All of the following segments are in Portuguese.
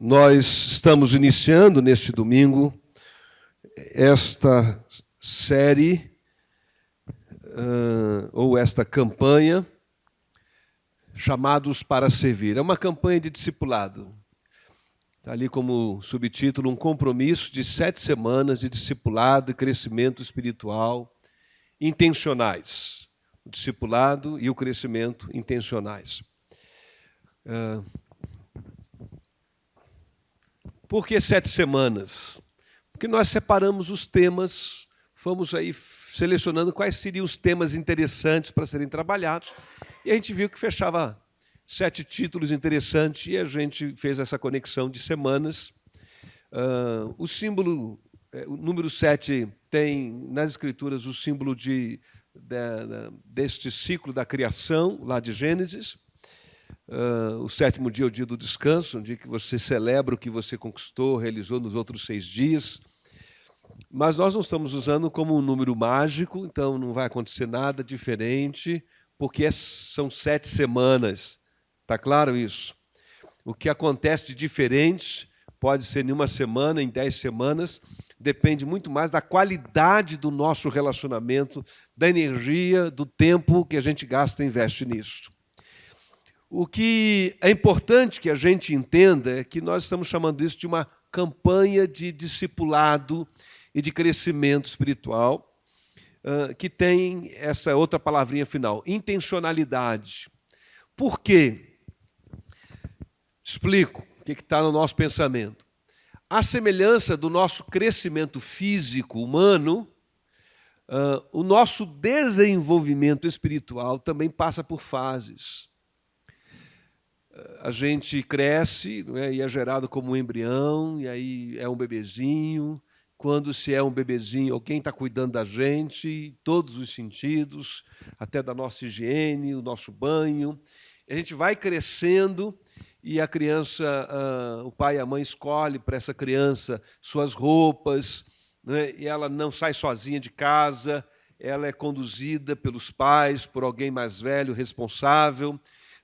Nós estamos iniciando neste domingo esta série, ou esta campanha, chamados para servir. É uma campanha de discipulado. Está ali como subtítulo, um compromisso de 7 semanas de discipulado e crescimento espiritual intencionais. O discipulado e o crescimento intencionais. Por que 7 semanas? Porque nós separamos os temas, fomos aí selecionando quais seriam os temas interessantes para serem trabalhados, e a gente viu que fechava 7 títulos interessantes, e a gente fez essa conexão de semanas. O símbolo, o número 7, tem nas Escrituras o símbolo deste ciclo da criação, lá de Gênesis. O 7º dia é o dia do descanso, um dia que você celebra o que você conquistou, realizou nos outros 6 dias. Mas nós não estamos usando como um número mágico, então não vai acontecer nada diferente, porque são 7 semanas. Está claro isso? O que acontece de diferente pode ser em uma semana, em 10 semanas, depende muito mais da qualidade do nosso relacionamento, da energia, do tempo que a gente gasta e investe nisso. O que é importante que a gente entenda é que nós estamos chamando isso de uma campanha de discipulado e de crescimento espiritual, que tem essa outra palavrinha final, intencionalidade. Por quê? Explico o que está no nosso pensamento. À semelhança do nosso crescimento físico humano, o nosso desenvolvimento espiritual também passa por fases. A gente cresce, né, e é gerado como um embrião, e aí é um bebezinho. Quando se é um bebezinho, alguém está cuidando da gente, em todos os sentidos, até da nossa higiene, o nosso banho. A gente vai crescendo e a criança, o pai e a mãe escolhem para essa criança suas roupas, né, e ela não sai sozinha de casa, ela é conduzida pelos pais, por alguém mais velho, responsável.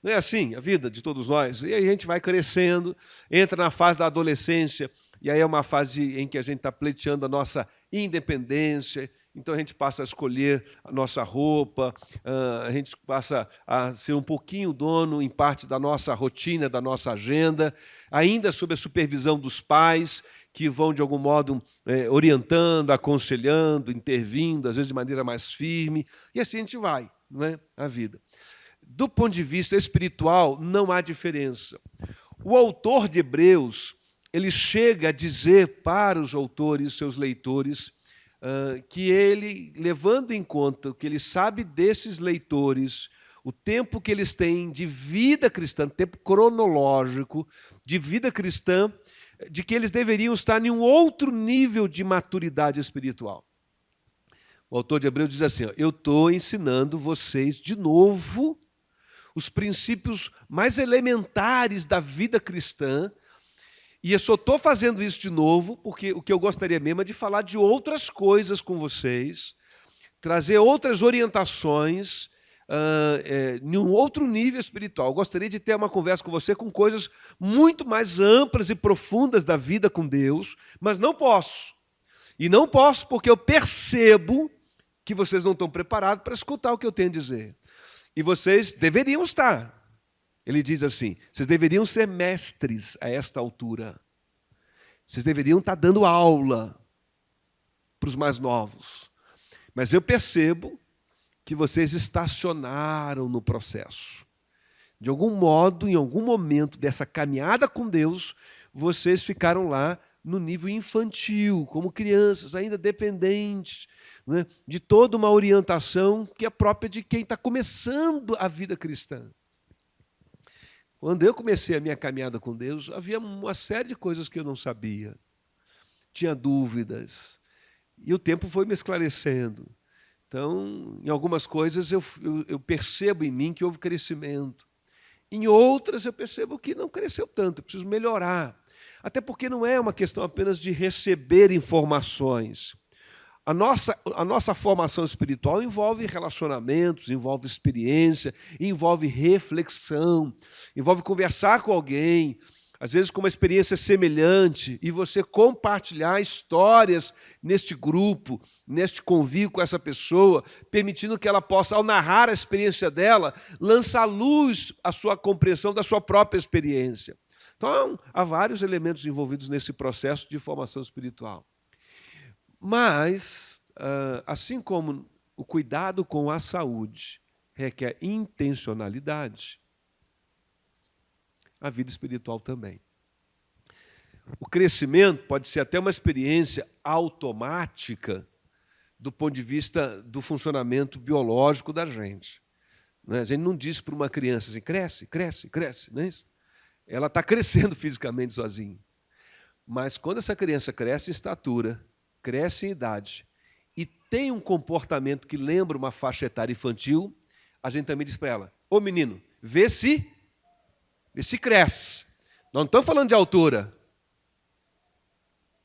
Não é assim a vida de todos nós? E aí a gente vai crescendo, entra na fase da adolescência, e aí é uma fase em que a gente está pleiteando a nossa independência, então a gente passa a escolher a nossa roupa, a gente passa a ser um pouquinho dono em parte da nossa rotina, da nossa agenda, ainda sob a supervisão dos pais, que vão, de algum modo, orientando, aconselhando, intervindo, às vezes de maneira mais firme, e assim a gente vai, não é? A vida. Do ponto de vista espiritual, não há diferença. O autor de Hebreus, ele chega a dizer para os autores, seus leitores, que ele, levando em conta o que ele sabe desses leitores, o tempo que eles têm de vida cristã, tempo cronológico de vida cristã, de que eles deveriam estar em um outro nível de maturidade espiritual. O autor de Hebreus diz assim, eu estou ensinando vocês de novo os princípios mais elementares da vida cristã, e eu só estou fazendo isso de novo porque o que eu gostaria mesmo é de falar de outras coisas com vocês, trazer outras orientações em um outro nível espiritual. Eu gostaria de ter uma conversa com você com coisas muito mais amplas e profundas da vida com Deus, mas não posso. E não posso porque eu percebo que vocês não estão preparados para escutar o que eu tenho a dizer. E vocês deveriam estar. Ele diz assim, vocês deveriam ser mestres a esta altura. Vocês deveriam estar dando aula para os mais novos. Mas eu percebo que vocês estacionaram no processo. De algum modo, em algum momento dessa caminhada com Deus, vocês ficaram lá no nível infantil, como crianças, ainda dependentes, né, de toda uma orientação que é própria de quem está começando a vida cristã. Quando eu comecei a minha caminhada com Deus, havia uma série de coisas que eu não sabia. Tinha dúvidas. E o tempo foi me esclarecendo. Então, em algumas coisas eu percebo em mim que houve crescimento. Em outras eu percebo que não cresceu tanto, eu preciso melhorar. Até porque não é uma questão apenas de receber informações. A nossa formação espiritual envolve relacionamentos, envolve experiência, envolve reflexão, envolve conversar com alguém, às vezes com uma experiência semelhante, e você compartilhar histórias neste grupo, neste convívio com essa pessoa, permitindo que ela possa, ao narrar a experiência dela, lançar luz à sua compreensão da sua própria experiência. Então, há vários elementos envolvidos nesse processo de formação espiritual. Mas, assim como o cuidado com a saúde requer intencionalidade, a vida espiritual também. O crescimento pode ser até uma experiência automática do ponto de vista do funcionamento biológico da gente. A gente não diz para uma criança assim, cresce, cresce, cresce, não é isso? Ela está crescendo fisicamente sozinha. Mas quando essa criança cresce em estatura, cresce em idade e tem um comportamento que lembra uma faixa etária infantil, a gente também diz para ela, ô menino, vê se cresce. Nós não estamos falando de altura,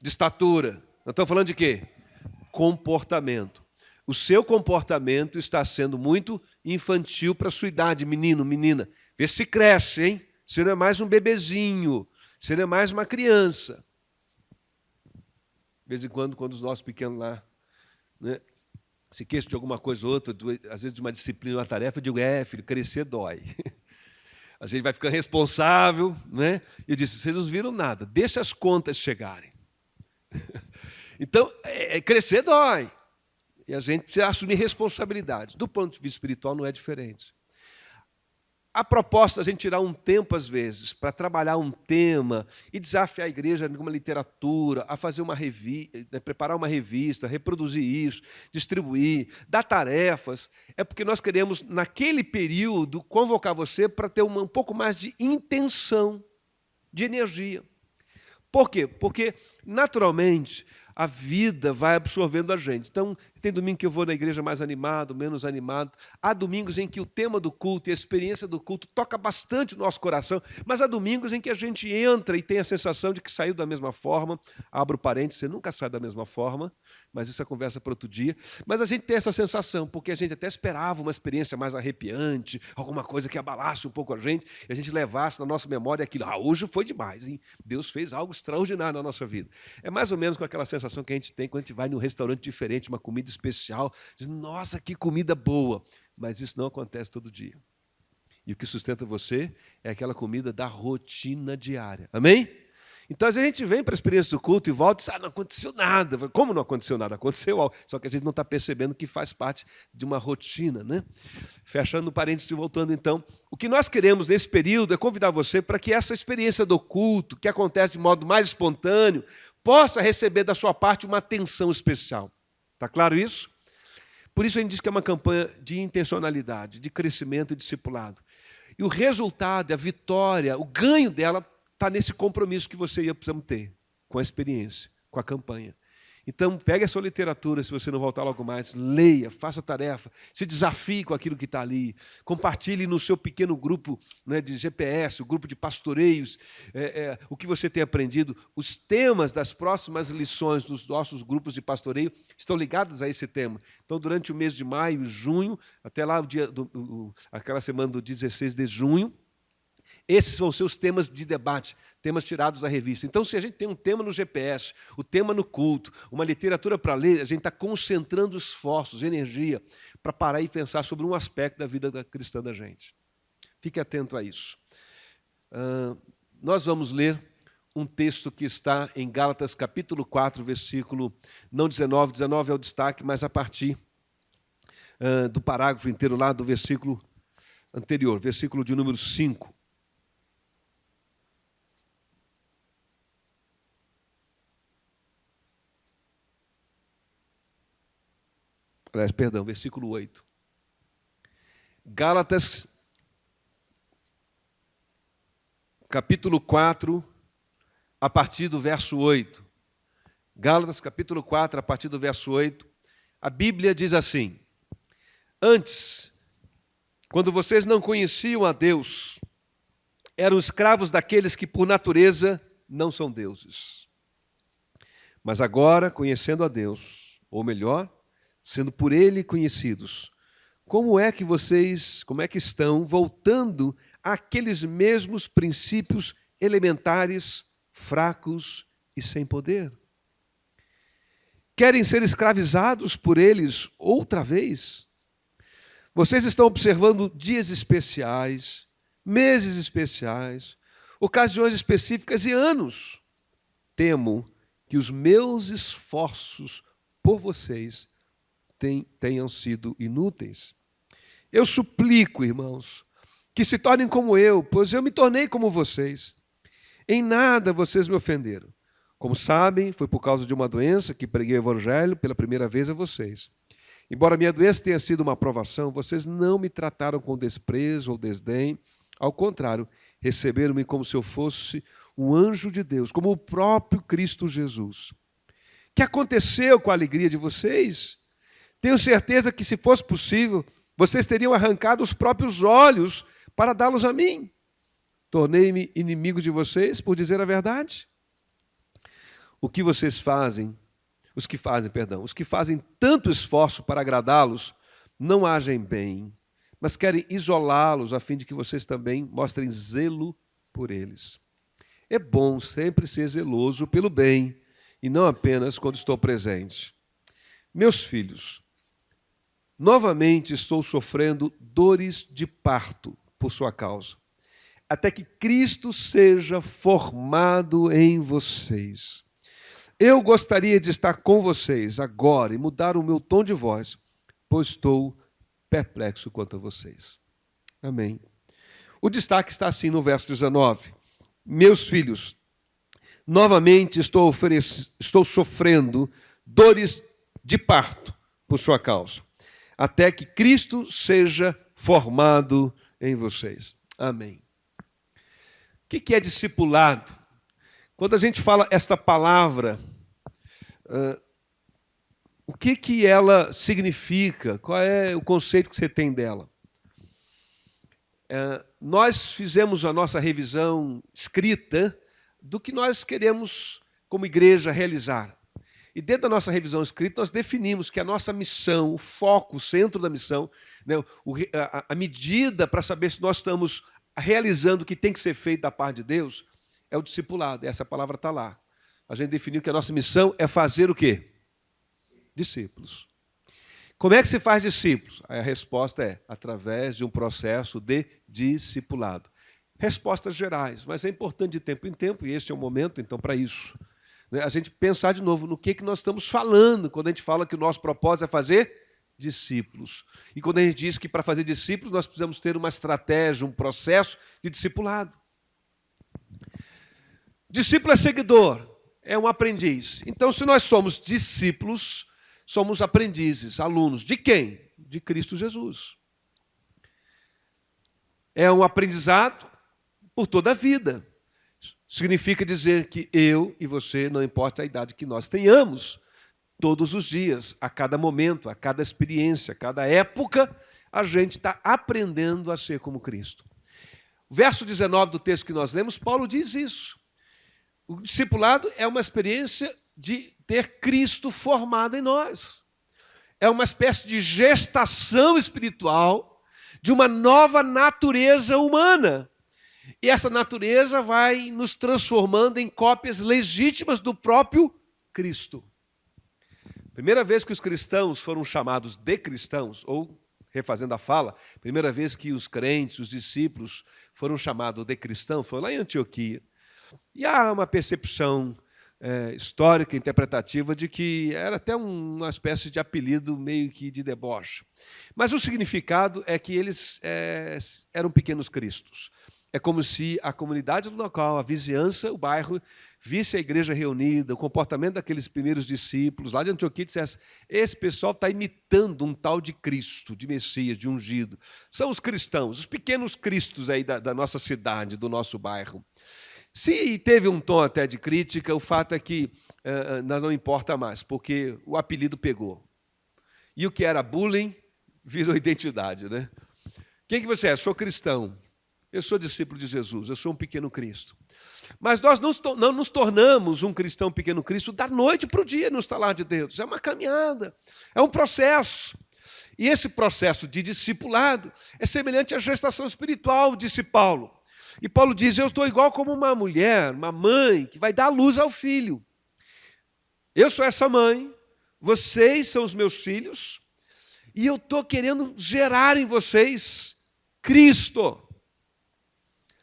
de estatura. Nós estamos falando de quê? Comportamento. O seu comportamento está sendo muito infantil para a sua idade, menino, menina. Vê se cresce, hein? Você não é mais um bebezinho, você não é mais uma criança. De vez em quando os nossos pequenos lá, né, se queixam de alguma coisa ou outra, às vezes de uma disciplina, uma tarefa, eu digo, filho, crescer dói. A gente vai ficando responsável, né? E eu disse, vocês não viram nada, deixa as contas chegarem. Então, crescer dói. E a gente precisa assumir responsabilidades. Do ponto de vista espiritual, não é diferente. A proposta é a gente tirar um tempo, às vezes, para trabalhar um tema e desafiar a igreja em uma literatura, a fazer uma revista, preparar uma revista, reproduzir isso, distribuir, dar tarefas. É porque nós queremos, naquele período, convocar você para ter um pouco mais de intenção, de energia. Por quê? Porque, naturalmente, a vida vai absorvendo a gente. Então, tem domingo que eu vou na igreja mais animado, menos animado. Há domingos em que o tema do culto e a experiência do culto toca bastante o nosso coração, mas há domingos em que a gente entra e tem a sensação de que saiu da mesma forma. Abro parênteses, você nunca sai da mesma forma, mas isso é conversa para outro dia. Mas a gente tem essa sensação, porque a gente até esperava uma experiência mais arrepiante, alguma coisa que abalasse um pouco a gente, e a gente levasse na nossa memória aquilo. Hoje foi demais, hein? Deus fez algo extraordinário na nossa vida. É mais ou menos com aquela sensação que a gente tem quando a gente vai num restaurante diferente, uma comida especial, diz, nossa, que comida boa. Mas isso não acontece todo dia. E o que sustenta você é aquela comida da rotina diária. Amém? Então, às vezes a gente vem para a experiência do culto e volta e diz, não aconteceu nada. Como não aconteceu nada? Aconteceu algo. Só que a gente não está percebendo que faz parte de uma rotina, né? Fechando parênteses e voltando, então. O que nós queremos nesse período é convidar você para que essa experiência do culto, que acontece de modo mais espontâneo, possa receber da sua parte uma atenção especial. Está claro isso? Por isso a gente diz que é uma campanha de intencionalidade, de crescimento e discipulado. E o resultado, a vitória, o ganho dela está nesse compromisso que você e eu precisamos ter com a experiência, com a campanha. Então, pegue a sua literatura, se você não voltar logo mais, leia, faça a tarefa, se desafie com aquilo que está ali, compartilhe no seu pequeno grupo, né, de GPS, o grupo de pastoreios, o que você tem aprendido. Os temas das próximas lições dos nossos grupos de pastoreio estão ligados a esse tema. Então, durante o mês de maio, junho, até lá aquela semana do 16 de junho, esses vão ser os temas de debate, temas tirados da revista. Então, se a gente tem um tema no GPS, o tema no culto, uma literatura para ler, a gente está concentrando esforços, energia, para parar e pensar sobre um aspecto da vida cristã da gente. Fique atento a isso. Nós vamos ler um texto que está em Gálatas, capítulo 4, versículo, não 19, 19 é o destaque, mas a partir do parágrafo inteiro lá do versículo anterior, versículo de número 5. Perdão, versículo 8. Gálatas, capítulo 4, a partir do verso 8. Gálatas, capítulo 4, a partir do verso 8. A Bíblia diz assim: antes, quando vocês não conheciam a Deus, eram escravos daqueles que, por natureza, não são deuses. Mas agora, conhecendo a Deus, ou melhor, sendo por Ele conhecidos, como é que estão voltando àqueles mesmos princípios elementares, fracos e sem poder. Querem ser escravizados por eles outra vez? Vocês estão observando dias especiais, meses especiais, ocasiões específicas e anos. Temo que os meus esforços por vocês tenham sido inúteis. Eu suplico, irmãos, que se tornem como eu, pois eu me tornei como vocês. Em nada vocês me ofenderam. Como sabem, foi por causa de uma doença que preguei o evangelho pela primeira vez a vocês. Embora minha doença tenha sido uma provação, vocês não me trataram com desprezo ou desdém. Ao contrário, receberam-me como se eu fosse um anjo de Deus, como o próprio Cristo Jesus. O que aconteceu com a alegria de vocês? Tenho certeza que, se fosse possível, vocês teriam arrancado os próprios olhos para dá-los a mim. Tornei-me inimigo de vocês por dizer a verdade? Os que fazem tanto esforço para agradá-los, não agem bem, mas querem isolá-los a fim de que vocês também mostrem zelo por eles. É bom sempre ser zeloso pelo bem, e não apenas quando estou presente. Meus filhos, novamente estou sofrendo dores de parto por sua causa, até que Cristo seja formado em vocês. Eu gostaria de estar com vocês agora e mudar o meu tom de voz, pois estou perplexo quanto a vocês. Amém. O destaque está assim no verso 19. Meus filhos, novamente estou sofrendo dores de parto por sua causa, até que Cristo seja formado em vocês. Amém. O que é discipulado? Quando a gente fala esta palavra, o que ela significa? Qual é o conceito que você tem dela? Nós fizemos a nossa revisão escrita do que nós queremos, como igreja, realizar. E dentro da nossa revisão escrita, nós definimos que a nossa missão, o foco, o centro da missão, né, a medida para saber se nós estamos realizando o que tem que ser feito da parte de Deus, é o discipulado. Essa palavra está lá. A gente definiu que a nossa missão é fazer o quê? Discípulos. Como é que se faz discípulos? Aí a resposta é através de um processo de discipulado. Respostas gerais, mas é importante de tempo em tempo, e este é o momento, então, para isso. A gente pensar de novo no que nós estamos falando quando a gente fala que o nosso propósito é fazer discípulos. E quando a gente diz que para fazer discípulos nós precisamos ter uma estratégia, um processo de discipulado. Discípulo é seguidor, é um aprendiz. Então, se nós somos discípulos, somos aprendizes, alunos. De quem? De Cristo Jesus. É um aprendizado por toda a vida. Significa dizer que eu e você, não importa a idade que nós tenhamos, todos os dias, a cada momento, a cada experiência, a cada época, a gente está aprendendo a ser como Cristo. O verso 19 do texto que nós lemos, Paulo diz isso. O discipulado é uma experiência de ter Cristo formado em nós. É uma espécie de gestação espiritual de uma nova natureza humana. E essa natureza vai nos transformando em cópias legítimas do próprio Cristo. Primeira vez que os cristãos foram chamados de cristãos, ou, refazendo a fala, primeira vez que os crentes, os discípulos, foram chamados de cristãos, foi lá em Antioquia. E há uma percepção histórica, interpretativa, de que era até uma espécie de apelido meio que de deboche. Mas o significado é que eles eram pequenos cristos. É como se a comunidade do local, a vizinhança, o bairro, visse a igreja reunida, o comportamento daqueles primeiros discípulos lá de Antioquia, e dissesse: esse pessoal está imitando um tal de Cristo, de Messias, de ungido. São os cristãos, os pequenos cristos aí da nossa cidade, do nosso bairro. Se teve um tom até de crítica, o fato é que não importa mais, porque o apelido pegou. E o que era bullying virou identidade, né? Quem que você é? Sou cristão. Eu sou discípulo de Jesus, eu sou um pequeno Cristo. Mas nós não nos tornamos um cristão pequeno Cristo da noite para o dia no estalar de dedos. É uma caminhada, é um processo. E esse processo de discipulado é semelhante à gestação espiritual, disse Paulo. E Paulo diz, eu estou igual como uma mulher, uma mãe, que vai dar luz ao filho. Eu sou essa mãe, vocês são os meus filhos, e eu estou querendo gerar em vocês Cristo,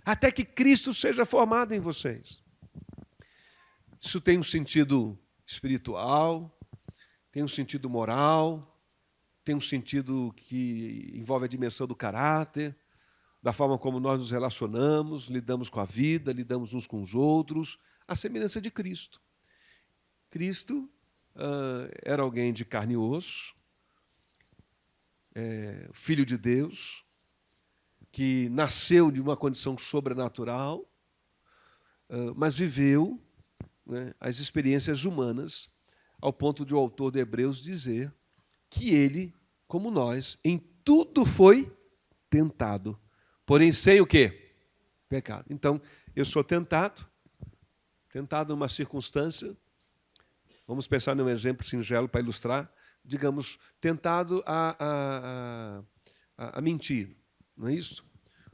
até que Cristo seja formado em vocês. Isso tem um sentido espiritual, tem um sentido moral, tem um sentido que envolve a dimensão do caráter, da forma como nós nos relacionamos, lidamos com a vida, lidamos uns com os outros, a semelhança de Cristo. Cristo era alguém de carne e osso, filho de Deus, que nasceu de uma condição sobrenatural, mas viveu, né, as experiências humanas, ao ponto de o autor de Hebreus dizer que ele, como nós, em tudo foi tentado, porém sem o quê? Pecado. Então, eu sou tentado numa circunstância, vamos pensar num exemplo singelo para ilustrar, digamos, tentado a mentir, não é isso?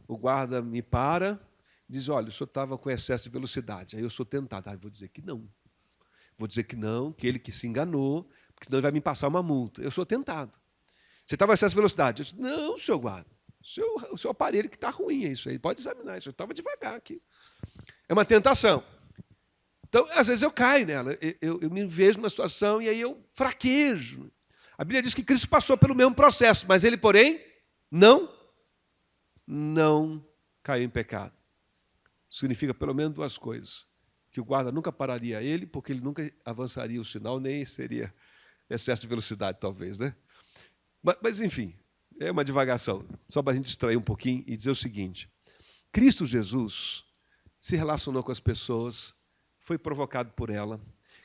O guarda me para, diz, olha, o senhor estava com excesso de velocidade, aí eu sou tentado, eu vou dizer que não. Vou dizer que não, que ele que se enganou, porque senão ele vai me passar uma multa. Eu sou tentado. Você estava com excesso de velocidade? Eu disse, não, senhor guarda, o seu aparelho que está ruim, é isso aí, pode examinar, isso eu estava devagar aqui. É uma tentação. Então, às vezes eu caio nela, eu me vejo numa situação e aí eu fraquejo. A Bíblia diz que Cristo passou pelo mesmo processo, mas ele, porém, não caiu em pecado. Significa pelo menos duas coisas. Que o guarda nunca pararia ele, porque ele nunca avançaria o sinal, nem seria excesso de velocidade, talvez, né? Mas enfim, é uma divagação, só para a gente distrair um pouquinho e dizer o seguinte: Cristo Jesus se relacionou com as pessoas, foi provocado por ela.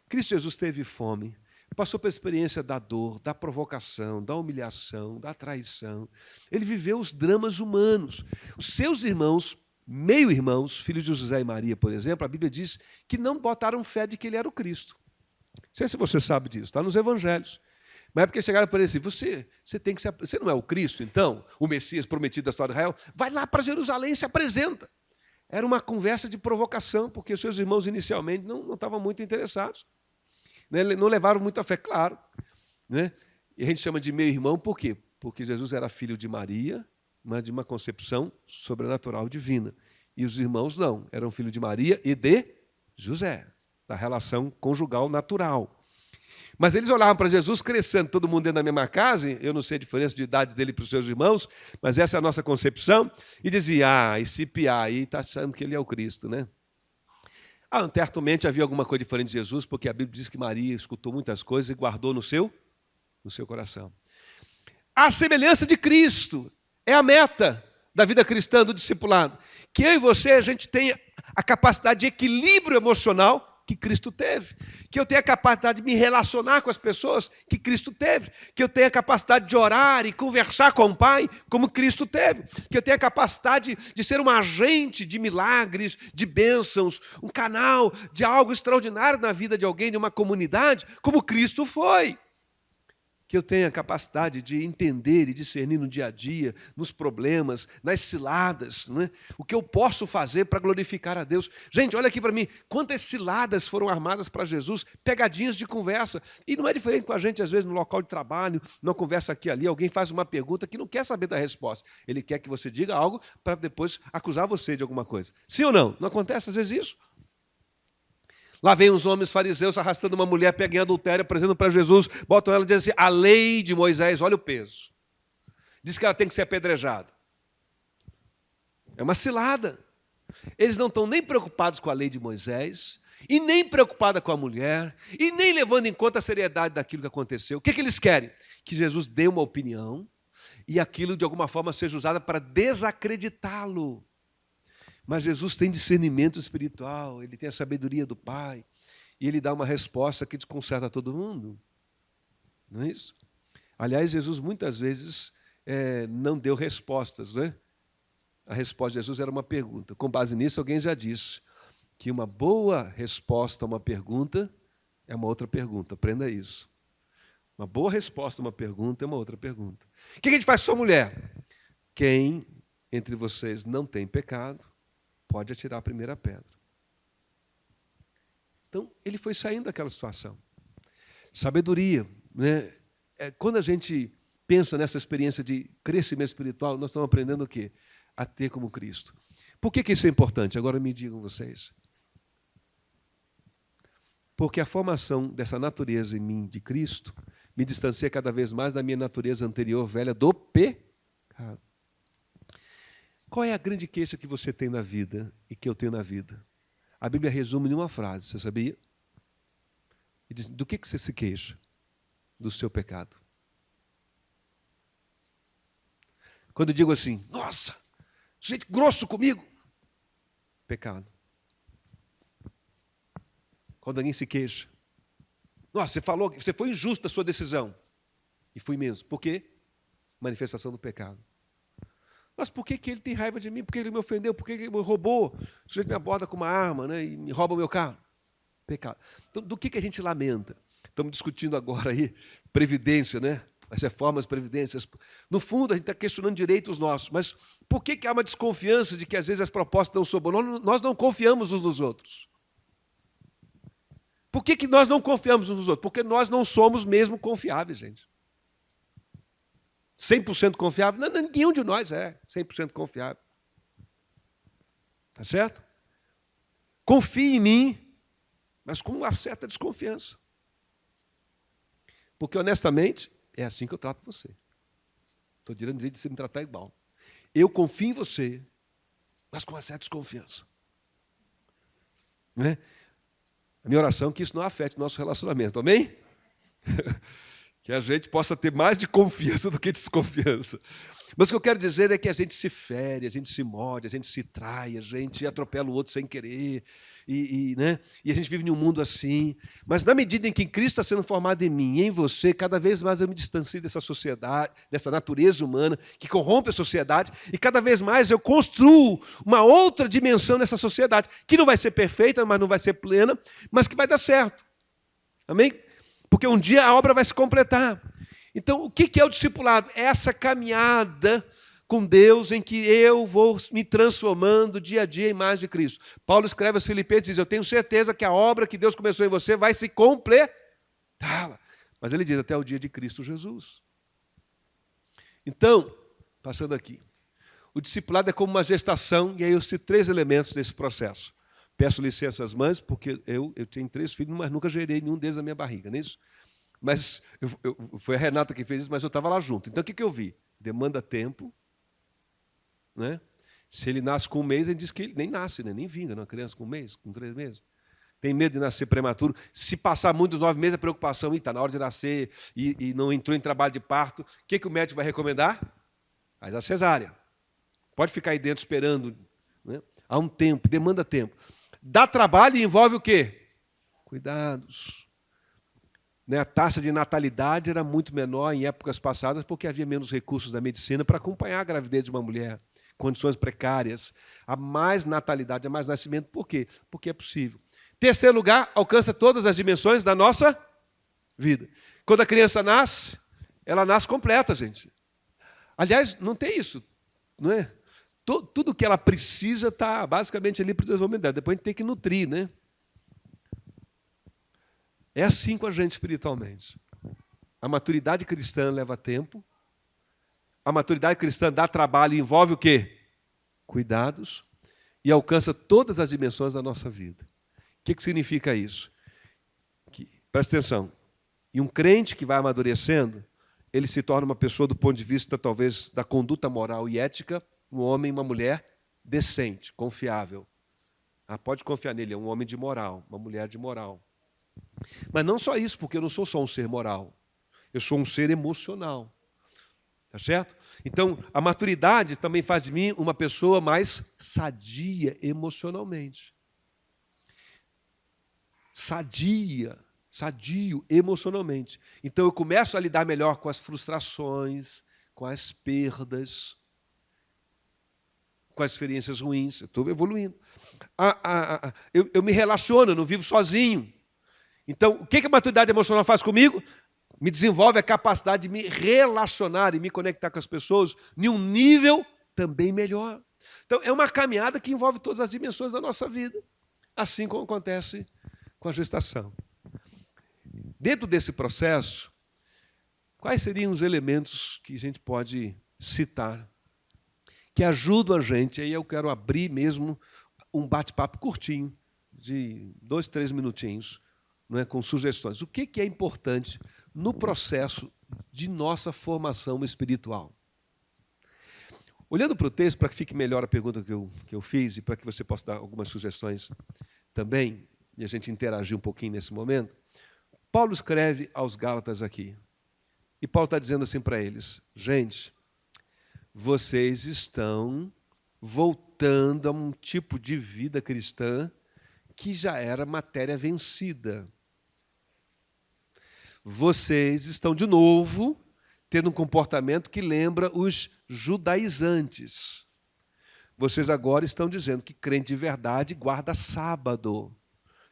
Cristo Jesus teve fome, passou pela experiência da dor, da provocação, da humilhação, da traição. Ele viveu os dramas humanos. Os seus irmãos, meio-irmãos, filhos de José e Maria, por exemplo, a Bíblia diz que não botaram fé de que ele era o Cristo. Não sei se você sabe disso, está nos Evangelhos. Mas é porque chegaram para ele assim, você não é o Cristo, então? O Messias prometido da história de Israel? Vai lá para Jerusalém e se apresenta. Era uma conversa de provocação, porque os seus irmãos inicialmente não estavam muito interessados. Não levaram muita fé, claro. Né? E a gente chama de meio-irmão por quê? Porque Jesus era filho de Maria, mas de uma concepção sobrenatural divina. E os irmãos não, eram filhos de Maria e de José, da relação conjugal natural. Mas eles olhavam para Jesus crescendo, todo mundo dentro da mesma casa, eu não sei a diferença de idade dele para os seus irmãos, mas essa é a nossa concepção, e dizia, esse piá aí está achando que ele é o Cristo, né? Certamente havia alguma coisa diferente de Jesus, porque a Bíblia diz que Maria escutou muitas coisas e guardou no seu coração. A semelhança de Cristo é a meta da vida cristã, do discipulado. Que eu e você, a gente tenha a capacidade de equilíbrio emocional que Cristo teve. Que eu tenha a capacidade de me relacionar com as pessoas que Cristo teve. Que eu tenha a capacidade de orar e conversar com o Pai como Cristo teve. Que eu tenha a capacidade de ser um agente de milagres, de bênçãos, um canal de algo extraordinário na vida de alguém, de uma comunidade, como Cristo foi. Que eu tenha a capacidade de entender e discernir no dia a dia, nos problemas, nas ciladas, né? O que eu posso fazer para glorificar a Deus. Gente, olha aqui para mim, quantas ciladas foram armadas para Jesus, pegadinhas de conversa. E não é diferente com a gente, às vezes, no local de trabalho, numa conversa aqui ali, alguém faz uma pergunta que não quer saber da resposta. Ele quer que você diga algo para depois acusar você de alguma coisa. Sim ou não? Não acontece às vezes isso? Lá vem os homens fariseus arrastando uma mulher pega em adultério, apresentam para Jesus, botam ela e dizem assim, a lei de Moisés, olha o peso. Diz que ela tem que ser apedrejada. É uma cilada. Eles não estão nem preocupados com a lei de Moisés, e nem preocupados com a mulher, e nem levando em conta a seriedade daquilo que aconteceu. O que eles querem? Que Jesus dê uma opinião, e aquilo de alguma forma seja usado para desacreditá-lo. Mas Jesus tem discernimento espiritual, ele tem a sabedoria do Pai, e ele dá uma resposta que desconcerta todo mundo. Não é isso? Aliás, Jesus muitas vezes não deu respostas, né? A resposta de Jesus era uma pergunta. Com base nisso, alguém já disse que uma boa resposta a uma pergunta é uma outra pergunta. Aprenda isso. Uma boa resposta a uma pergunta é uma outra pergunta. O que a gente faz com sua mulher? Quem entre vocês não tem pecado, pode atirar a primeira pedra. Então, ele foi saindo daquela situação. Sabedoria, né? Quando a gente pensa nessa experiência de crescimento espiritual, nós estamos aprendendo o quê? A ter como Cristo. Por que isso é importante? Agora me digam vocês. Porque a formação dessa natureza em mim de Cristo me distancia cada vez mais da minha natureza anterior, velha, do pecado. Qual é a grande queixa que você tem na vida e que eu tenho na vida? A Bíblia resume em uma frase, você sabia? E diz, do que você se queixa? Do seu pecado. Quando eu digo assim, nossa, sujeito grosso comigo, pecado. Quando alguém se queixa, nossa, você falou que você foi injusto na sua decisão. E fui mesmo. Por quê? Manifestação do pecado. Mas por que ele tem raiva de mim? Por que ele me ofendeu? Por que ele me roubou? O sujeito me aborda com uma arma, né, e me rouba o meu carro. Pecado. Então, do que a gente lamenta? Estamos discutindo agora aí previdência, né? As reformas previdências. No fundo, a gente está questionando direitos nossos. Mas por que há uma desconfiança de que às vezes as propostas não são boas? Nós não confiamos uns nos outros. Por que nós não confiamos uns nos outros? Porque nós não somos mesmo confiáveis, gente. 100% confiável? Não, nenhum de nós é 100% confiável. Tá certo? Confie em mim, mas com uma certa desconfiança. Porque, honestamente, é assim que eu trato você. Estou tirando o direito de você me tratar igual. Eu confio em você, mas com uma certa desconfiança. Não é? A minha oração é que isso não afete o nosso relacionamento, amém? Que a gente possa ter mais de confiança do que desconfiança. Mas o que eu quero dizer é que a gente se fere, a gente se morde, a gente se trai, a gente atropela o outro sem querer, né? E a gente vive em um mundo assim. Mas na medida em que Cristo está sendo formado em mim e em você, cada vez mais eu me distancio dessa sociedade, dessa natureza humana que corrompe a sociedade, e cada vez mais eu construo uma outra dimensão nessa sociedade, que não vai ser perfeita, mas não vai ser plena, mas que vai dar certo. Amém? Porque um dia a obra vai se completar. Então, o que é o discipulado? É essa caminhada com Deus em que eu vou me transformando dia a dia em mais de Cristo. Paulo escreve aos Filipenses e diz, eu tenho certeza que a obra que Deus começou em você vai se completar. Mas ele diz, até o dia de Cristo Jesus. Então, passando aqui, o discipulado é como uma gestação, e aí eu cito 3 elementos desse processo. Peço licença às mães, porque eu tenho 3 filhos, mas nunca gerei nenhum deles na minha barriga, não é isso? Mas foi a Renata que fez isso, mas eu estava lá junto. Então, o que eu vi? Demanda tempo. Né? Se ele nasce com 1 mês, ele diz que ele nem nasce, né? Nem vinga, uma criança com 1 mês, com 3 meses. Tem medo de nascer prematuro. Se passar muito dos 9 meses, a preocupação, está na hora de nascer e não entrou em trabalho de parto. O que o médico vai recomendar? Faz a cesárea. Pode ficar aí dentro esperando. Né? Há um tempo, demanda tempo. Dá trabalho e envolve o quê? Cuidados. A taxa de natalidade era muito menor em épocas passadas porque havia menos recursos da medicina para acompanhar a gravidez de uma mulher, condições precárias. Há mais natalidade, há mais nascimento. Por quê? Porque é possível. Terceiro lugar, alcança todas as dimensões da nossa vida. Quando a criança nasce, ela nasce completa, gente. Aliás, não tem isso, não é? Tudo que ela precisa está basicamente ali para o desenvolvimento dela. Depois a gente tem que nutrir, né? É assim com a gente espiritualmente. A maturidade cristã leva tempo. A maturidade cristã dá trabalho e envolve o quê? Cuidados. E alcança todas as dimensões da nossa vida. O que significa isso? Presta atenção. E um crente que vai amadurecendo, ele se torna uma pessoa do ponto de vista, talvez, da conduta moral e ética, um homem e uma mulher decente, confiável. Pode confiar nele, é um homem de moral, uma mulher de moral. Mas não só isso, porque eu não sou só um ser moral. Eu sou um ser emocional. Tá certo? Então, a maturidade também faz de mim uma pessoa mais sadia emocionalmente. Sadio emocionalmente. Então, eu começo a lidar melhor com as frustrações, com as perdas, com as experiências ruins. Eu estou evoluindo. Eu me relaciono, eu não vivo sozinho. Então, o que a maturidade emocional faz comigo? Me desenvolve a capacidade de me relacionar e me conectar com as pessoas em um nível também melhor. Então, é uma caminhada que envolve todas as dimensões da nossa vida, assim como acontece com a gestação. Dentro desse processo, quais seriam os elementos que a gente pode citar que ajudam a gente? Aí eu quero abrir mesmo um bate-papo curtinho, de 2, 3 minutinhos, não é, com sugestões. O que é importante no processo de nossa formação espiritual? Olhando para o texto, para que fique melhor a pergunta que eu fiz e para que você possa dar algumas sugestões também, e a gente interagir um pouquinho nesse momento, Paulo escreve aos Gálatas aqui. E Paulo está dizendo assim para eles: gente, vocês estão voltando a um tipo de vida cristã que já era matéria vencida. Vocês estão, de novo, tendo um comportamento que lembra os judaizantes. Vocês agora estão dizendo que crente de verdade guarda sábado.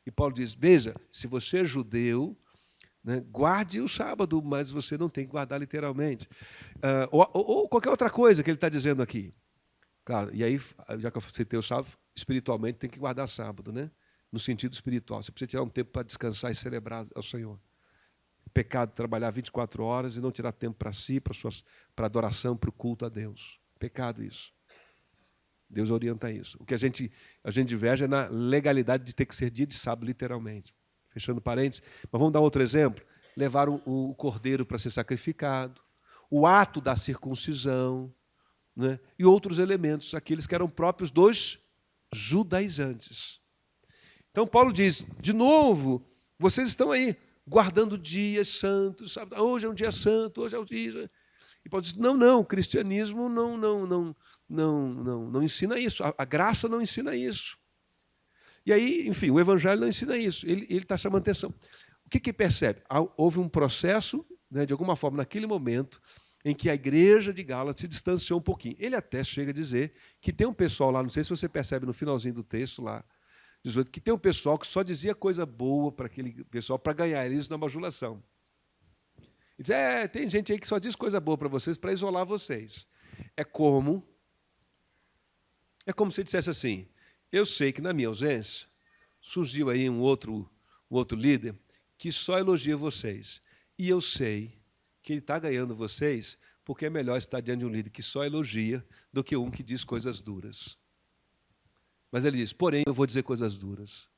E Paulo diz, veja, se você é judeu, né, guarde o sábado, mas você não tem que guardar literalmente. Ou qualquer outra coisa que ele está dizendo aqui. Claro, e aí, já que eu citei o sábado, espiritualmente tem que guardar sábado, né? No sentido espiritual. Você precisa tirar um tempo para descansar e celebrar ao Senhor. Pecado trabalhar 24 horas e não tirar tempo para si, para adoração, para o culto a Deus. Pecado isso. Deus orienta isso. O que a gente diverge é na legalidade de ter que ser dia de sábado, literalmente. Fechando parênteses. Mas vamos dar outro exemplo. Levar o cordeiro para ser sacrificado, o ato da circuncisão, né? E outros elementos, aqueles que eram próprios dos judaizantes. Então Paulo diz, de novo, vocês estão aí guardando dias santos, sabe? Hoje é um dia santo, hoje é o dia. E Paulo diz, não, o cristianismo não ensina isso, a graça não ensina isso. E aí, enfim, o evangelho não ensina isso, ele está chamando atenção. O que percebe? Houve um processo, né, de alguma forma, naquele momento, em que a igreja de Gálatas se distanciou um pouquinho. Ele até chega a dizer que tem um pessoal lá, não sei se você percebe no finalzinho do texto lá, 18, que tem um pessoal que só dizia coisa boa para aquele pessoal para ganhar eles na bajulação. E diz, tem gente aí que só diz coisa boa para vocês para isolar vocês. É como se dissesse assim, eu sei que na minha ausência surgiu aí um outro líder que só elogia vocês. E eu sei que ele está ganhando vocês porque é melhor estar diante de um líder que só elogia do que um que diz coisas duras. Mas ele diz, porém, eu vou dizer coisas duras.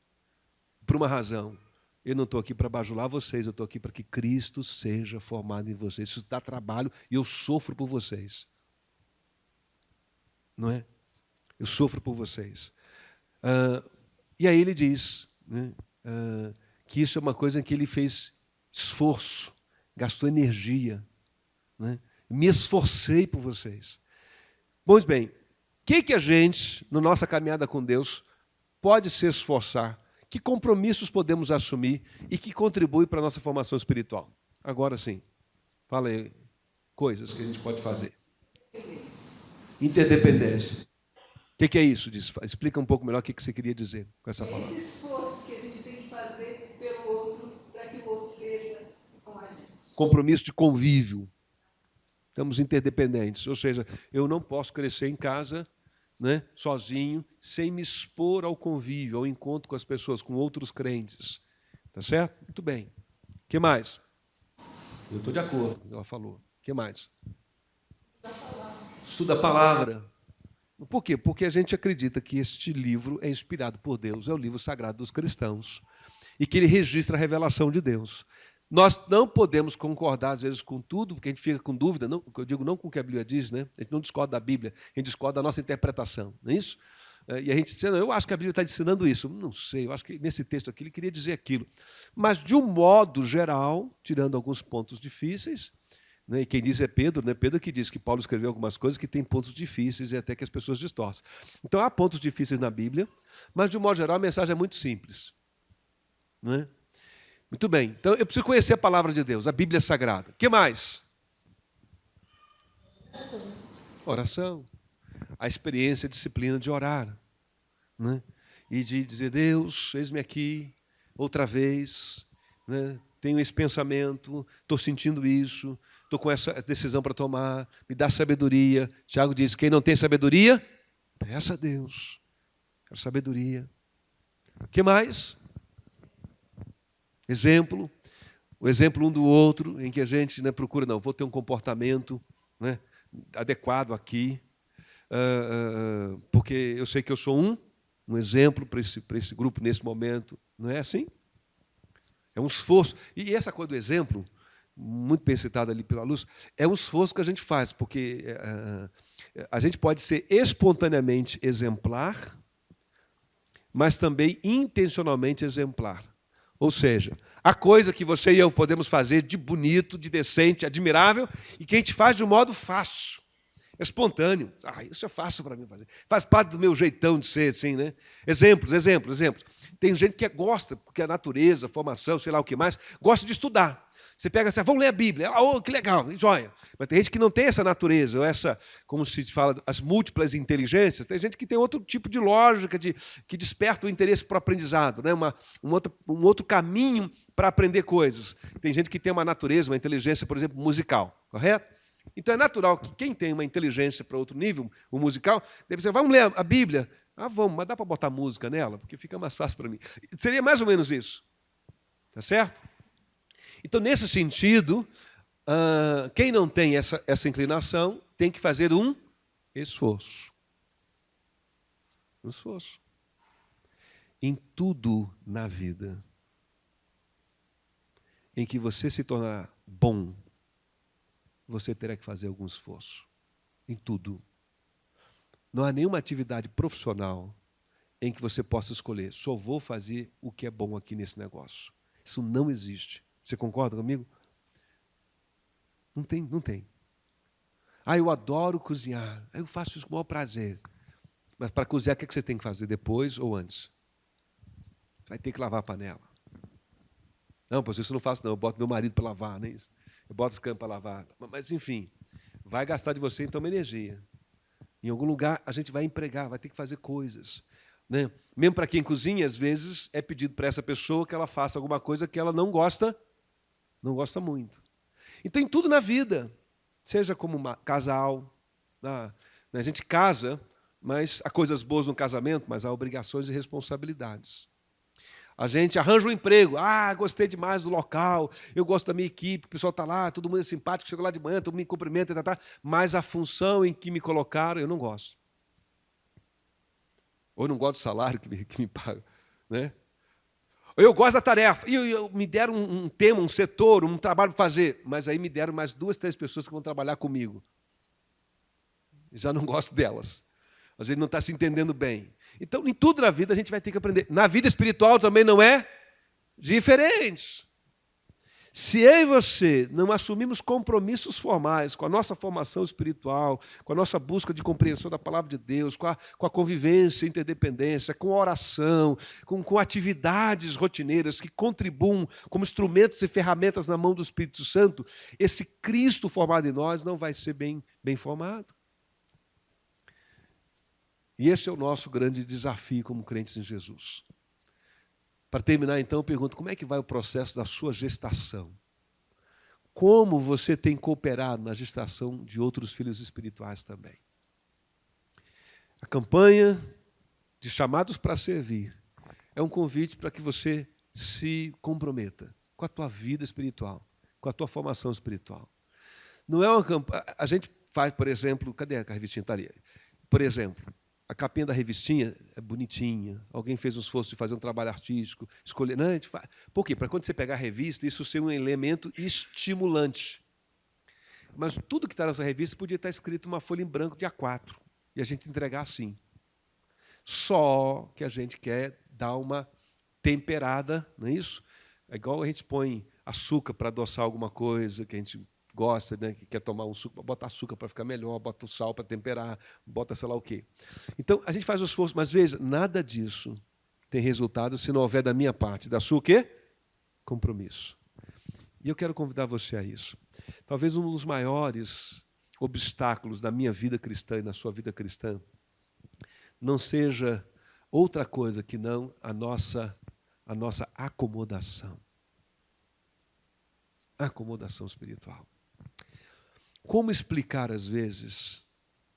Por uma razão. Eu não estou aqui para bajular vocês, eu estou aqui para que Cristo seja formado em vocês. Isso dá trabalho e eu sofro por vocês. Não é? Eu sofro por vocês. E aí ele diz, né, que isso é uma coisa em que ele fez esforço, gastou energia. Né? Me esforcei por vocês. Pois bem, o que a gente, na nossa caminhada com Deus, pode se esforçar? Que compromissos podemos assumir e que contribuem para a nossa formação espiritual? Agora sim, fala aí coisas que a gente pode fazer. Interdependência. O que é isso? Explica um pouco melhor o que você queria dizer com essa palavra. Esse esforço que a gente tem que fazer pelo outro, para que o outro cresça com a gente. Compromisso de convívio. Estamos interdependentes. Ou seja, eu não posso crescer em casa, né, sozinho, sem me expor ao convívio, ao encontro com as pessoas, com outros crentes. Tá certo? Muito bem. O que mais? Eu estou de acordo com o que ela falou. O que mais? Estuda a palavra. Por quê? Porque a gente acredita que este livro é inspirado por Deus, é o livro sagrado dos cristãos, e que ele registra a revelação de Deus. Nós não podemos concordar, às vezes, com tudo, porque a gente fica com dúvida, não, eu digo não com o que a Bíblia diz, né? A gente não discorda da Bíblia, a gente discorda da nossa interpretação, não é isso? E a gente diz, não, eu acho que a Bíblia está ensinando isso. Não sei, eu acho que nesse texto aqui ele queria dizer aquilo. Mas, de um modo geral, tirando alguns pontos difíceis, né, e quem diz é Pedro, né? Pedro que diz que Paulo escreveu algumas coisas que tem pontos difíceis e até que as pessoas distorcem. Então, há pontos difíceis na Bíblia, mas, de um modo geral, a mensagem é muito simples. Não é? Muito bem, então eu preciso conhecer a palavra de Deus, a Bíblia Sagrada. O que mais? Oração. A experiência, a disciplina de orar. Né? E de dizer, Deus, eis-me aqui, outra vez, né? Tenho esse pensamento, estou sentindo isso, estou com essa decisão para tomar, me dá sabedoria. Tiago diz, quem não tem sabedoria, Peça a Deus. Quero sabedoria. O que mais? Exemplo. O exemplo um do outro, em que a gente, né, procura, não, vou ter um comportamento, né, adequado aqui, porque eu sei que eu sou um exemplo para esse grupo nesse momento. Não é assim? É um esforço. E essa coisa do exemplo, muito bem citada ali pela Luz, é um esforço que a gente faz, porque a gente pode ser espontaneamente exemplar, mas também intencionalmente exemplar. Ou seja, a coisa que você e eu podemos fazer de bonito, de decente, admirável, e que a gente faz de um modo fácil, espontâneo. Isso é fácil para mim fazer. Faz parte do meu jeitão de ser, assim, né? Exemplos. Tem gente que gosta, porque a natureza, a formação, sei lá o que mais, gosta de estudar. Você pega assim, vamos ler a Bíblia. Que legal, joia. Mas tem gente que não tem essa natureza, ou essa, como se fala, as múltiplas inteligências. Tem gente que tem outro tipo de lógica, que desperta o interesse para o aprendizado, né? Um outro caminho para aprender coisas. Tem gente que tem uma natureza, uma inteligência, por exemplo, musical, correto? Então é natural que quem tem uma inteligência para outro nível, o musical, deve dizer, vamos ler a Bíblia? Vamos, mas dá para botar música nela? Porque fica mais fácil para mim. Seria mais ou menos isso. Tá certo? Então, nesse sentido, quem não tem essa inclinação tem que fazer um esforço. Um esforço. Em tudo na vida em que você se tornar bom, você terá que fazer algum esforço. Em tudo. Não há nenhuma atividade profissional em que você possa escolher, só vou fazer o que é bom aqui nesse negócio. Isso não existe. Você concorda comigo? Não tem, não tem. Eu adoro cozinhar. Eu faço isso com o maior prazer. Mas para cozinhar, o que você tem que fazer depois ou antes? Você vai ter que lavar a panela. Não, por isso eu não faço, não. Eu boto meu marido para lavar, não é isso? Eu boto as camas para lavar. Mas, enfim, vai gastar de você, então, uma energia. Em algum lugar, a gente vai empregar, vai ter que fazer coisas. Né? Mesmo para quem cozinha, às vezes, é pedido para essa pessoa que ela faça alguma coisa que ela não gosta muito. Então, em tudo na vida, seja como casal, a gente casa, mas há coisas boas no casamento, mas há obrigações e responsabilidades. A gente arranja um emprego, gostei demais do local, eu gosto da minha equipe, o pessoal está lá, todo mundo é simpático, chegou lá de manhã, todo mundo me cumprimenta, mas a função em que me colocaram, eu não gosto. Ou eu não gosto do salário que me pagam. Né? Ou eu gosto da tarefa, e me deram um tema, um setor, um trabalho para fazer, mas aí me deram mais 2, 3 pessoas que vão trabalhar comigo. Já não gosto delas. A gente não está se entendendo bem. Então, em tudo na vida, a gente vai ter que aprender. Na vida espiritual também não é diferente. Se eu e você não assumimos compromissos formais com a nossa formação espiritual, com a nossa busca de compreensão da palavra de Deus, com a convivência, interdependência, com a oração, com atividades rotineiras que contribuam como instrumentos e ferramentas na mão do Espírito Santo, esse Cristo formado em nós não vai ser bem formado. E esse é o nosso grande desafio como crentes em Jesus. Para terminar, então, eu pergunto, como é que vai o processo da sua gestação? Como você tem cooperado na gestação de outros filhos espirituais também? A campanha de chamados para servir é um convite para que você se comprometa com a tua vida espiritual, com a tua formação espiritual. Não é uma campanha... A gente faz, por exemplo... Cadê a revistinha? Está ali. Por exemplo... A capinha da revistinha é bonitinha, alguém fez um esforço de fazer um trabalho artístico, escolher. Não, a gente faz. Por quê? Para quando você pegar a revista, isso ser um elemento estimulante. Mas tudo que está nessa revista podia estar escrito uma folha em branco de A4, e a gente entregar assim. Só que a gente quer dar uma temperada, não é isso? É igual a gente põe açúcar para adoçar alguma coisa que a gente gosta, né, que quer tomar um suco, bota açúcar para ficar melhor, bota o sal para temperar, bota sei lá o quê. Então, a gente faz o esforço, mas veja, nada disso tem resultado se não houver da minha parte, da sua o quê? Compromisso. E eu quero convidar você a isso. Talvez um dos maiores obstáculos da minha vida cristã e na sua vida cristã não seja outra coisa que não a nossa acomodação. Acomodação espiritual. Como explicar, às vezes,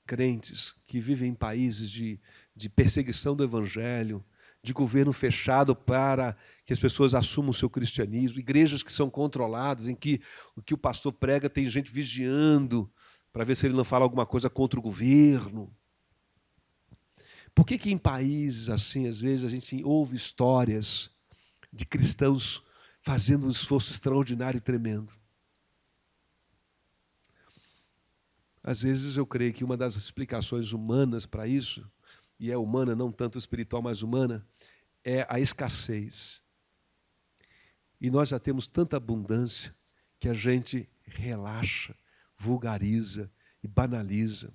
crentes que vivem em países de perseguição do evangelho, de governo fechado para que as pessoas assumam o seu cristianismo, igrejas que são controladas, em que o que o pastor prega tem gente vigiando para ver se ele não fala alguma coisa contra o governo. Por que em países assim, às vezes, a gente ouve histórias de cristãos fazendo um esforço extraordinário e tremendo? Às vezes eu creio que uma das explicações humanas para isso, e é humana, não tanto espiritual, mas humana, é a escassez. E nós já temos tanta abundância que a gente relaxa, vulgariza e banaliza.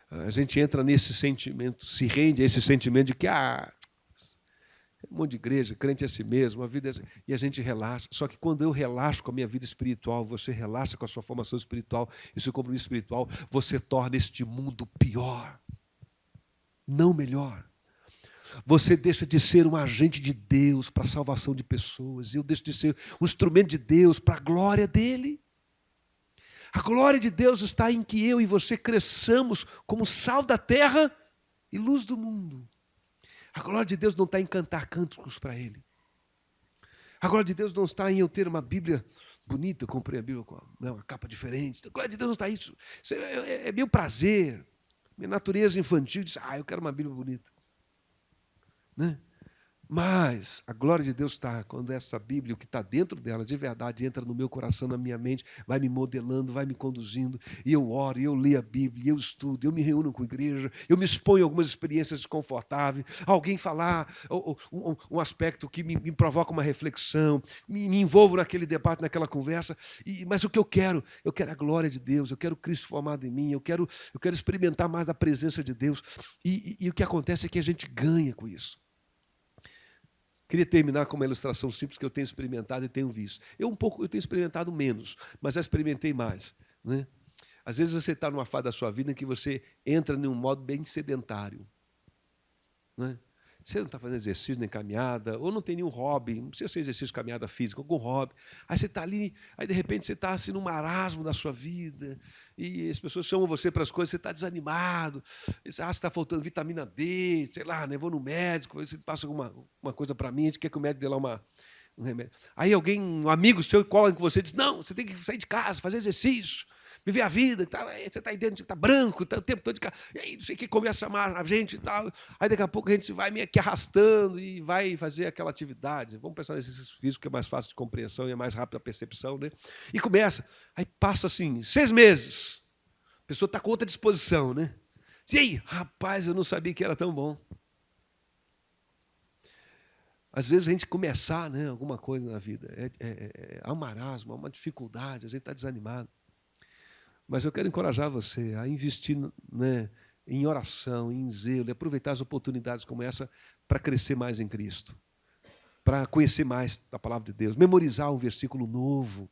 A gente entra nesse sentimento, se rende a esse sentimento de que é um monte de igreja, crente é assim mesmo, a vida é assim, e a gente relaxa. Só que quando eu relaxo com a minha vida espiritual, você relaxa com a sua formação espiritual e o seu compromisso espiritual, você torna este mundo pior, não melhor. Você deixa de ser um agente de Deus para a salvação de pessoas. Eu deixo de ser um instrumento de Deus para a glória dele. A glória de Deus está em que eu e você cresçamos como sal da terra e luz do mundo. A glória de Deus não está em cantar cânticos para Ele. A glória de Deus não está em eu ter uma Bíblia bonita, eu comprei a Bíblia com uma capa diferente. A glória de Deus não está nisso. É meu prazer. Minha natureza infantil diz, eu quero uma Bíblia bonita. Né? Mas a glória de Deus está quando essa Bíblia, o que está dentro dela, de verdade, entra no meu coração, na minha mente, vai me modelando, vai me conduzindo, e eu oro, e eu leio a Bíblia, e eu estudo, eu me reúno com a igreja, eu me exponho a algumas experiências desconfortáveis, alguém falar um aspecto que me provoca uma reflexão, me envolvo naquele debate, naquela conversa, mas o que eu quero a glória de Deus, eu quero Cristo formado em mim, eu quero experimentar mais a presença de Deus, e o que acontece é que a gente ganha com isso. Queria terminar com uma ilustração simples que eu tenho experimentado e tenho visto. Eu tenho experimentado menos, mas já experimentei mais. Né? Às vezes você está numa fase da sua vida em que você entra num modo bem sedentário. Né? Você não está fazendo exercício nem caminhada, ou não tem nenhum hobby, não precisa ser exercício, caminhada física, algum hobby. Aí você está ali, aí de repente você está assim, num marasmo da sua vida, e as pessoas chamam você para as coisas, você está desanimado, você está faltando vitamina D, sei lá, né? Vou no médico, você passa alguma coisa para mim, a gente quer que o médico dê lá um remédio. Aí um amigo seu cola com você e diz, não, você tem que sair de casa, fazer exercício, viver a vida, você está aí dentro, está branco, está o tempo todo de casa, e aí não sei o que, começa a chamar a gente e tal. Aí daqui a pouco a gente vai meio que arrastando e vai fazer aquela atividade. Vamos pensar no exercício físico, que é mais fácil de compreensão e é mais rápido a percepção, né? E começa. Aí passa assim, 6 meses. A pessoa está com outra disposição, né? E aí, rapaz, eu não sabia que era tão bom. Às vezes a gente começar, né, alguma coisa na vida, há um marasmo, há uma dificuldade, a gente está desanimado. Mas eu quero encorajar você a investir, né, em oração, em zelo, e aproveitar as oportunidades como essa para crescer mais em Cristo, para conhecer mais da palavra de Deus, memorizar um versículo novo,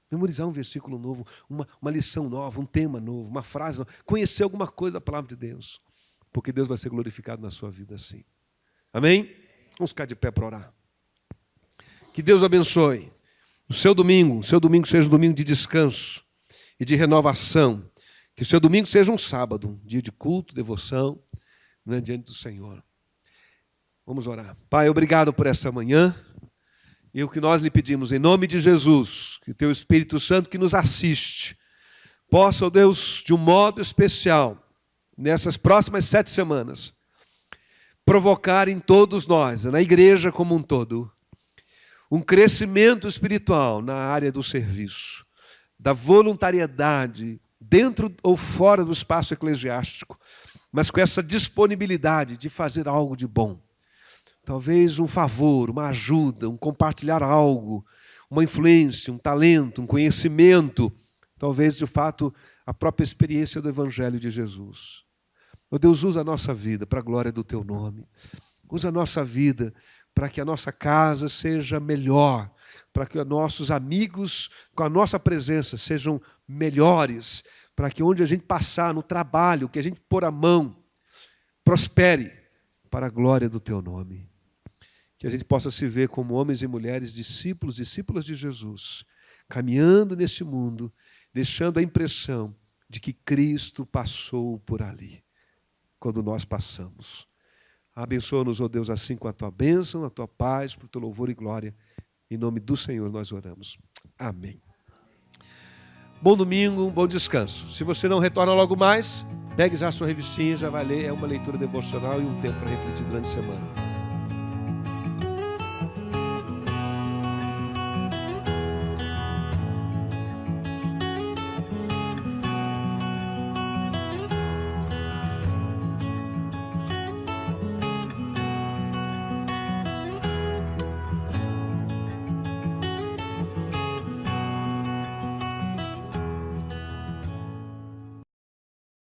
uma lição nova, um tema novo, uma frase nova, conhecer alguma coisa da palavra de Deus, porque Deus vai ser glorificado na sua vida assim. Amém? Vamos ficar de pé para orar. Que Deus abençoe o seu domingo seja um domingo de descanso e de renovação. Que o seu domingo seja um sábado, um dia de culto, devoção, né, diante do Senhor. Vamos orar. Pai, obrigado por essa manhã. E o que nós lhe pedimos, em nome de Jesus, que o teu Espírito Santo que nos assiste, possa, ó Deus, de um modo especial, nessas próximas 7 semanas, provocar em todos nós, na igreja como um todo, um crescimento espiritual na área do serviço, da voluntariedade, dentro ou fora do espaço eclesiástico, mas com essa disponibilidade de fazer algo de bom. Talvez um favor, uma ajuda, um compartilhar algo, uma influência, um talento, um conhecimento, talvez, de fato, a própria experiência do Evangelho de Jesus. Ó Deus, usa a nossa vida para a glória do Teu nome. Usa a nossa vida para que a nossa casa seja melhor, para que os nossos amigos, com a nossa presença, sejam melhores, para que onde a gente passar, no trabalho, que a gente pôr a mão, prospere para a glória do Teu nome. Que a gente possa se ver como homens e mulheres, discípulos, discípulas de Jesus, caminhando neste mundo, deixando a impressão de que Cristo passou por ali, quando nós passamos. Abençoa-nos, ó Deus, assim com a tua bênção, a tua paz, por teu louvor e glória. Em nome do Senhor nós oramos. Amém. Bom domingo, bom descanso. Se você não retorna logo mais, pegue já a sua revistinha, já vai ler. É uma leitura devocional e um tempo para refletir durante a semana.